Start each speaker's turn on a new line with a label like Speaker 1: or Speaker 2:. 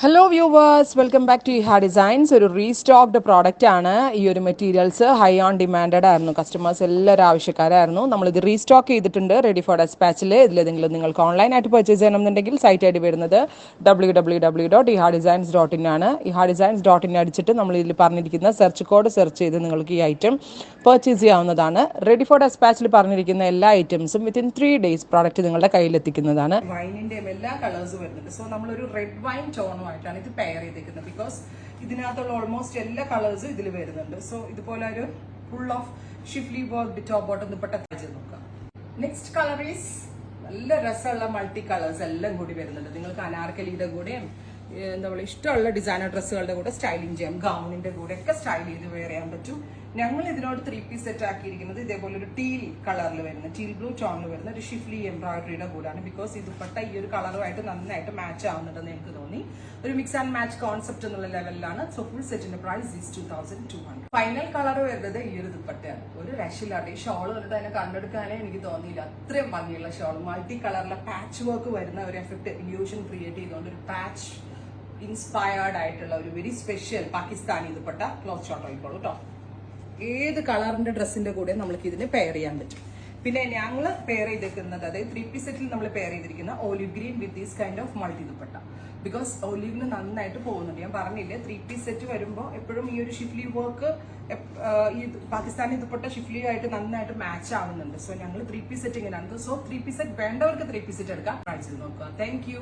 Speaker 1: Hello viewers, welcome back to Iha designs. ഒരു restocked product ആണ്. ഈ ഒരു മെറ്റീരിയൽസ് ഹൈ ഓൺ ഡിമാൻഡഡ് ആയിരുന്നു. കസ്റ്റമേഴ്സ് എല്ലാവരും ആവശ്യക്കാരായിരുന്നു. നമ്മളിത് റീസ്റ്റോക്ക് ചെയ്തിട്ടുണ്ട് റെഡി ഫോർ ഡെസ്പാച്ചിൽ. ഇതിലേതെങ്കിലും നിങ്ങൾക്ക് ഓൺലൈനായിട്ട് പർച്ചേസ് ചെയ്യണമെന്നുണ്ടെങ്കിൽ സൈറ്റ് ഐ ഡി വരുന്നത് www.ihadesigns.in ആണ്. ihadesigns.in അടിച്ചിട്ട് നമ്മൾ ഇതിൽ പറഞ്ഞിരിക്കുന്ന സെർച്ച് കോഡ് സെർച്ച് ചെയ്ത് നിങ്ങൾക്ക് ഈ ഐറ്റം പർച്ചേസ് ചെയ്യാവുന്നതാണ്. റെഡി ഫോർ ഡെസ്പാച്ചിൽ പറഞ്ഞിരിക്കുന്ന എല്ലാ ഐറ്റംസും വിത്തിൻ 3 days പ്രോഡക്റ്റ് നിങ്ങളുടെ കയ്യിലെത്തിക്കുന്നതാണ്. വൈനിൻ്റെയും എല്ലാ കളേഴ്സും വരുന്നുണ്ട്. സോ നമ്മളൊരു റെഡ് വൈൻ ടോണും ആയിട്ടാണ് ഇത് പെയർ ചെയ്തിരിക്കുന്നത്. ബിക്കോസ് ഇതിനകത്തുള്ള ഓൾമോസ്റ്റ് എല്ലാ കളേഴ്സും ഇതിൽ വരുന്നുണ്ട്. സോ ഇതുപോലെ ഒരു full of Schiffli work top bottom dupatta ചെയ്ത് നോക്കാം. നെക്സ്റ്റ് കളർ ഈസ് നല്ല രസമുള്ള മൾട്ടി കളേഴ്സ് എല്ലാം കൂടി വരുന്നുണ്ട്. നിങ്ങൾക്ക് അനാർക്കലിയുടെ കൂടെയും എന്താ പറയുക ഇഷ്ടമുള്ള ഡിസൈനർ ഡ്രസ്സുകളുടെ കൂടെ സ്റ്റൈലിംഗ് ചെയ്യാം. ഗൗണിന്റെ കൂടെ ഒക്കെ സ്റ്റൈൽ ചെയ്ത് വെയർ ചെയ്യാൻ പറ്റും. ഞങ്ങൾ ഇതിനോട് 3 പീസ് സെറ്റ് ആക്കിയിരിക്കുന്നത് ഇതേപോലെ ഒരു ടീൽ കളറിൽ വരുന്ന ടീൽ ബ്ലൂ ടോണിൽ വരുന്ന ഒരു ഷിഫ്ലി എംബ്രോയിഡറിയുടെ കൂടാണ്. ബിക്കോസ് ഇത് ദുപ്പട്ട ഈ ഒരു കളറുമായിട്ട് നന്നായിട്ട് മാച്ച് ആവുന്നുണ്ടെന്ന് എനിക്ക് തോന്നി. ഒരു മിക്സ് ആൻഡ് മാച്ച് കോൺസെപ്റ്റ് എന്നുള്ള ലെവലിലാണ്. സോ ഫുൾ സെറ്റിന്റെ പ്രൈസ് ഈസ് 2200. ഫൈനൽ കളർ വരുന്നത് ഈ ഒരു ദുപ്പട്ടയാണ്. ഒരു രക്ഷയില്ലാണ്ട് ഈ ഷോൾ വന്നിട്ട് അതിനെ കണ്ടെടുക്കാനേ എനിക്ക് തോന്നിയില്ല. അത്രയും ഭംഗിയുള്ള ഷോൾ, മൾട്ടി കളറിലെ പാച്ച് വർക്ക് വരുന്ന ഒരു എഫക്ട് ഇല്യൂഷൻ ക്രിയേറ്റ് ചെയ്തുകൊണ്ട് ഒരു പാച്ച് ഇൻസ്പയർഡ് ആയിട്ടുള്ള ഒരു very special Pakistani dupatta. Cloth short ആയിക്കോളൂ കേട്ടോ. ഏത് കളറിന്റെ ഡ്രസ്സിന്റെ കൂടെ നമ്മൾക്ക് ഇതിന് പെയർ ചെയ്യാൻ പറ്റും. പിന്നെ ഞങ്ങൾ പെയർ ചെയ്തിരിക്കുന്നത് അതായത് 3 പീസ് സെറ്റിൽ നമ്മൾ പെയർ ചെയ്തിരിക്കുന്ന olive green with these kind of multi dupatta. Because ഒലിവിന് നന്നായിട്ട് പോകുന്നുണ്ട്. ഞാൻ പറഞ്ഞില്ലേ 3 പീസ് സെറ്റ് വരുമ്പോൾ എപ്പോഴും ഈ ഒരു ഷിഫ്ലി വർക്ക് ഈ പാകിസ്ഥാനി ദുപ്പട്ട ഷിഫ്ലി ആയിട്ട് നന്നായിട്ട് മാച്ച് ആവുന്നുണ്ട്. സോ ഞങ്ങൾ 3 പീസ് സെറ്റ് ഇങ്ങനെയാണ്. സോ 3 പീസ് സെറ്റ് വേണ്ടവർക്ക് 3 പീസ് സെറ്റ് എടുക്കാം. ട്രൈ ചെയ്ത് നോക്കുക. Thank you.